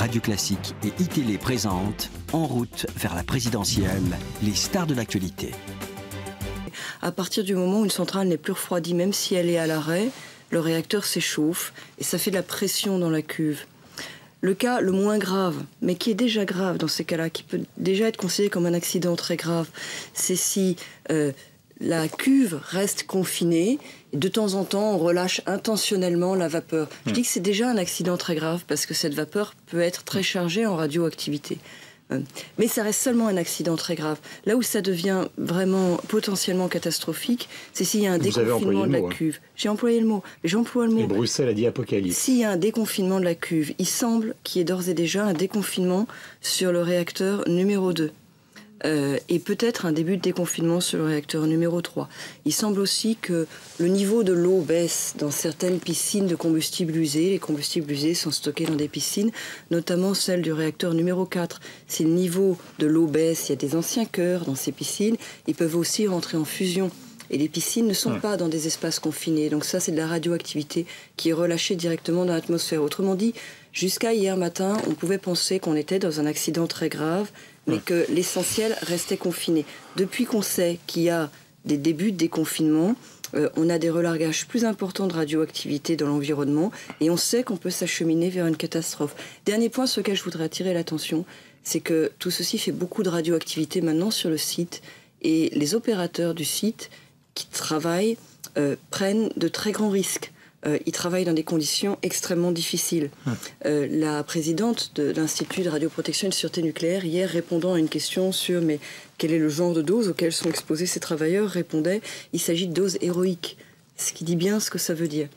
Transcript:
Radio Classique et iTélé présentent En route vers la présidentielle, les stars de l'actualité. À partir du moment où une centrale n'est plus refroidie, même si elle est à l'arrêt, le réacteur s'échauffe et ça fait de la pression dans la cuve. Le cas le moins grave, mais qui est déjà grave dans ces cas-là, qui peut déjà être considéré comme un accident très grave, c'est si la cuve reste confinée et de temps en temps on relâche intentionnellement la vapeur. Je dis que c'est déjà un accident très grave parce que cette vapeur peut être très chargée en radioactivité. Mais ça reste seulement un accident très grave. Là où ça devient vraiment potentiellement catastrophique, c'est s'il y a un déconfinement de la cuve. J'ai employé le mot, mais j'emploie le mot. Et Bruxelles a dit apocalypse. S'il y a un déconfinement de la cuve, il semble qu'il y ait d'ores et déjà un déconfinement sur le réacteur numéro 2. Et peut-être un début de déconfinement sur le réacteur numéro 3. Il semble aussi que le niveau de l'eau baisse dans certaines piscines de combustible usé. Les combustibles usés sont stockés dans des piscines, notamment celle du réacteur numéro 4. Si le niveau de l'eau baisse, il y a des anciens cœurs dans ces piscines, ils peuvent aussi rentrer en fusion. Et les piscines ne sont pas dans des espaces confinés. Donc ça, c'est de la radioactivité qui est relâchée directement dans l'atmosphère. Autrement dit, jusqu'à hier matin, on pouvait penser qu'on était dans un accident très grave, mais que l'essentiel restait confiné. Depuis qu'on sait qu'il y a des débuts de déconfinement, on a des relargages plus importants de radioactivité dans l'environnement et on sait qu'on peut s'acheminer vers une catastrophe. Dernier point sur lequel je voudrais attirer l'attention, c'est que tout ceci fait beaucoup de radioactivité maintenant sur le site et les opérateurs du site qui travaillent prennent de très grands risques. Ils travaillent dans des conditions extrêmement difficiles. La présidente de l'Institut de radioprotection et de sûreté nucléaire, hier, répondant à une question sur quel est le genre de dose auquel sont exposés ces travailleurs, répondait « il s'agit de doses héroïques », ce qui dit bien ce que ça veut dire.